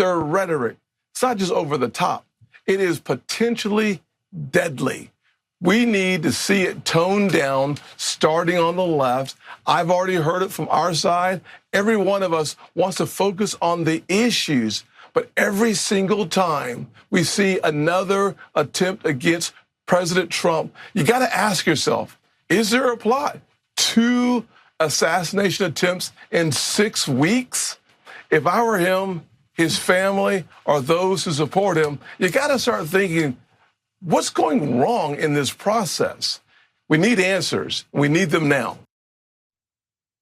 their rhetoric, it's not just over the top. It is potentially deadly. We need to see it toned down, starting on the left. I've already heard it from our side. Every one of us wants to focus on the issues, but every single time we see another attempt against President Trump, you got to ask yourself, is there a plot? 2 assassination attempts in 6 weeks? If I were him, his family, or those who support him, you got to start thinking, what's going wrong in this process? We need answers. We need them now.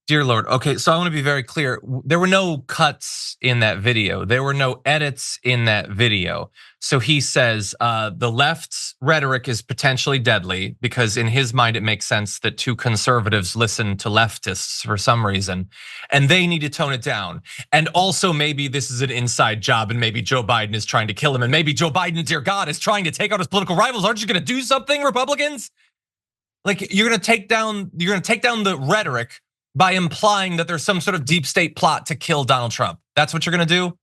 Dear Lord. Okay, so I want to be very clear. There were no cuts in that video. There were no edits in that video. So he says the left's rhetoric is potentially deadly because in his mind it makes sense that 2 conservatives listen to leftists for some reason, and they need to tone it down. And also maybe this is an inside job, and maybe Joe Biden is trying to kill him, and maybe Joe Biden, dear God, is trying to take out his political rivals. Aren't you going to do something, Republicans? Like you're going to take down the rhetoric by implying that there's some sort of deep state plot to kill Donald Trump. That's what you're gonna do?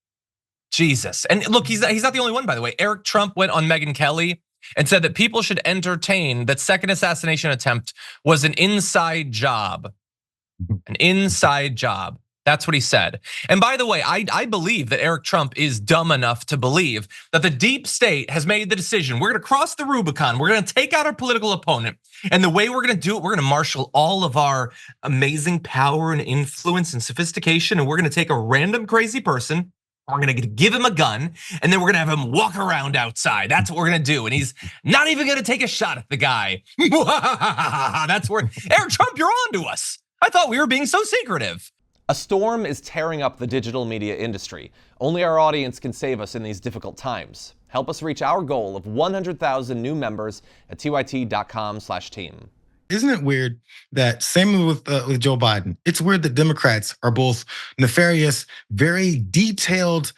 Jesus. And look, he's not the only one, by the way. Eric Trump went on Megyn Kelly and said that people should entertain that second assassination attempt was an inside job. An inside job. That's what he said. And by the way, I believe that Eric Trump is dumb enough to believe that the deep state has made the decision. We're gonna cross the Rubicon. We're gonna take out our political opponent. And the way we're gonna do it, we're gonna marshal all of our amazing power and influence and sophistication. And we're gonna take a random crazy person. We're gonna give him a gun, and then we're gonna have him walk around outside. That's what we're gonna do. And he's not even gonna take a shot at the guy. That's where, Eric Trump, you're on to us. I thought we were being so secretive. A storm is tearing up the digital media industry. Only our audience can save us in these difficult times. Help us reach our goal of 100,000 new members at tyt.com/team. Isn't it weird that same with Joe Biden? It's weird that Democrats are both nefarious, very detailed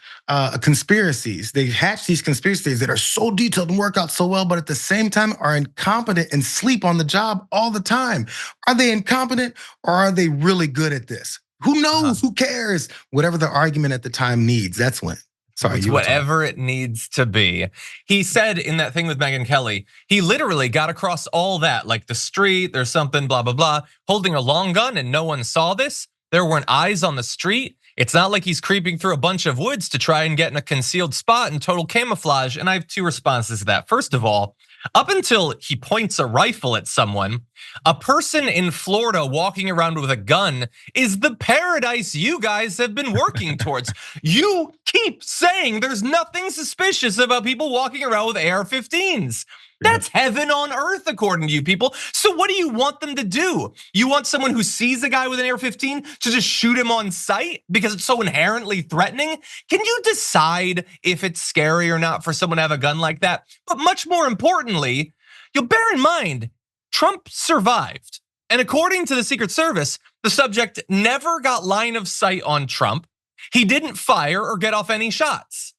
conspiracies. They hatch these conspiracies that are so detailed and work out so well, but at the same time are incompetent and sleep on the job all the time. Are they incompetent or are they really good at this? Who knows? Who cares? Whatever the argument at the time needs, that's when. Sorry, it's whatever it needs to be. He said in that thing with Megyn Kelly, he literally got across all that, like the street, there's something, blah, blah, blah, holding a long gun and no one saw this. There weren't eyes on the street. It's not like he's creeping through a bunch of woods to try and get in a concealed spot in total camouflage. And I have 2 responses to that. First of all, up until he points a rifle at someone, a person in Florida walking around with a gun is the paradise you guys have been working towards. You keep saying there's nothing suspicious about people walking around with AR-15s. That's heaven on earth, according to you people. So what do you want them to do? You want someone who sees a guy with an AR-15 to just shoot him on sight because it's so inherently threatening? Can you decide if it's scary or not for someone to have a gun like that? But much more importantly, you'll bear in mind, Trump survived. And according to the Secret Service, the subject never got line of sight on Trump. He didn't fire or get off any shots.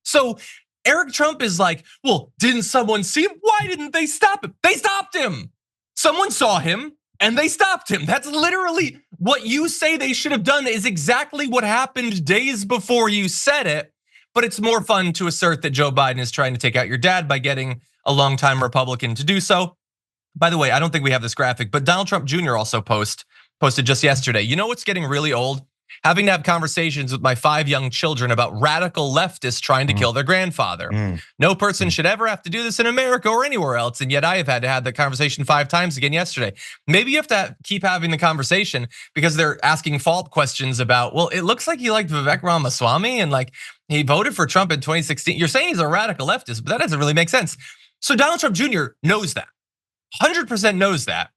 So Eric Trump is like, well, didn't someone see him? Why didn't they stop him? They stopped him. Someone saw him and they stopped him. That's literally what you say they should have done is exactly what happened days before you said it. But it's more fun to assert that Joe Biden is trying to take out your dad by getting a longtime Republican to do so. By the way, I don't think we have this graphic, but Donald Trump Jr. also posted just yesterday. You know what's getting really old? Having to have conversations with my 5 young children about radical leftists trying to kill their grandfather. No person should ever have to do this in America or anywhere else, and yet I have had to have the conversation 5 times again yesterday. Maybe you have to keep having the conversation because they're asking fault questions about, well, it looks like he liked Vivek Ramaswamy and like he voted for Trump in 2016. You're saying he's a radical leftist, but that doesn't really make sense. So Donald Trump Jr. knows that, 100% knows that.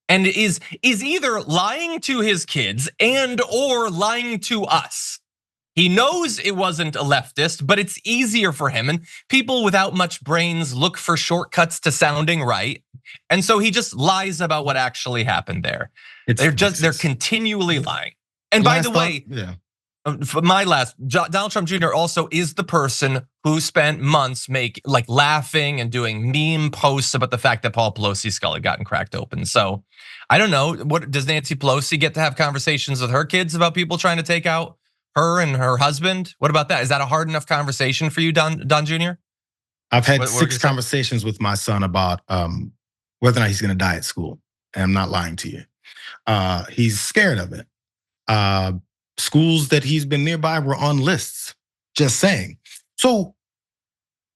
And is either lying to his kids and or lying to us. He knows it wasn't a leftist, but it's easier for him. And people without much brains look for shortcuts to sounding right. And so he just lies about what actually happened there. They're continually lying. And by the way, Donald Trump Jr. also is the person who spent months laughing and doing meme posts about the fact that Paul Pelosi's skull had gotten cracked open. So I don't know, what does Nancy Pelosi get to have conversations with her kids about people trying to take out Her and her husband. What about that? Is that a hard enough conversation for you, Don Jr.? I've had What 6 conversations with my son about whether or not he's going to die at school. And I'm not lying to you. He's scared of it. Schools that he's been nearby were on lists. Just saying. So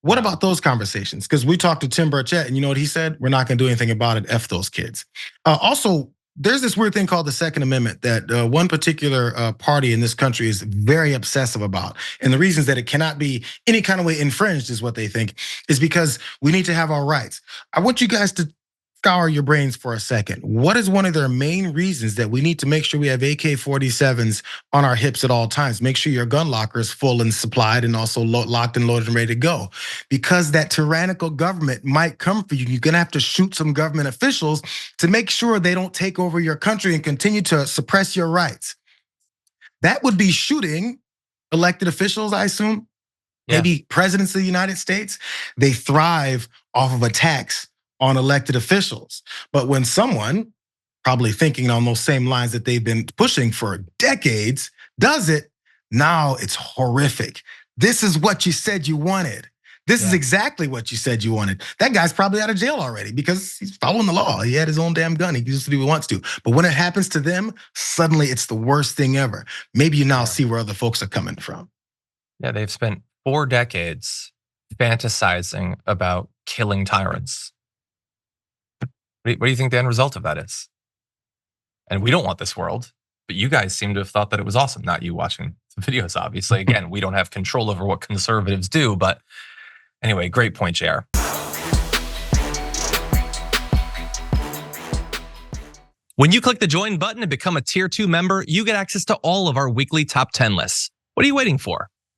what about those conversations? Because we talked to Tim Burchett, and you know what he said? We're not going to do anything about it. F those kids. Also, there's this weird thing called the Second Amendment that one particular party in this country is very obsessive about. And the reasons that it cannot be any kind of way infringed is what they think is because we need to have our rights. I want you guys to scour your brains for a second. What is one of their main reasons that we need to make sure we have AK-47s on our hips at all times? Make sure your gun locker is full and supplied and also locked and loaded and ready to go. Because that tyrannical government might come for you. You're gonna have to shoot some government officials to make sure they don't take over your country and continue to suppress your rights. That would be shooting elected officials, I assume. Maybe presidents of the United States. They thrive off of attacks on elected officials. But when someone, probably thinking on those same lines that they've been pushing for decades, does it, now it's horrific. This is what you said you wanted. This is exactly what you said you wanted. That guy's probably out of jail already because he's following the law. He had his own damn gun. He can just do what he wants to. But when it happens to them, suddenly it's the worst thing ever. Maybe you now see where other folks are coming from. Yeah, they've spent 4 decades fantasizing about killing tyrants. What do you think the end result of that is? And we don't want this world, but you guys seem to have thought that it was awesome. Not you watching the videos, obviously. Again, we don't have control over what conservatives do, but anyway, great point, Jayar. When you click the join button and become a tier 2 member, you get access to all of our weekly top 10 lists. What are you waiting for?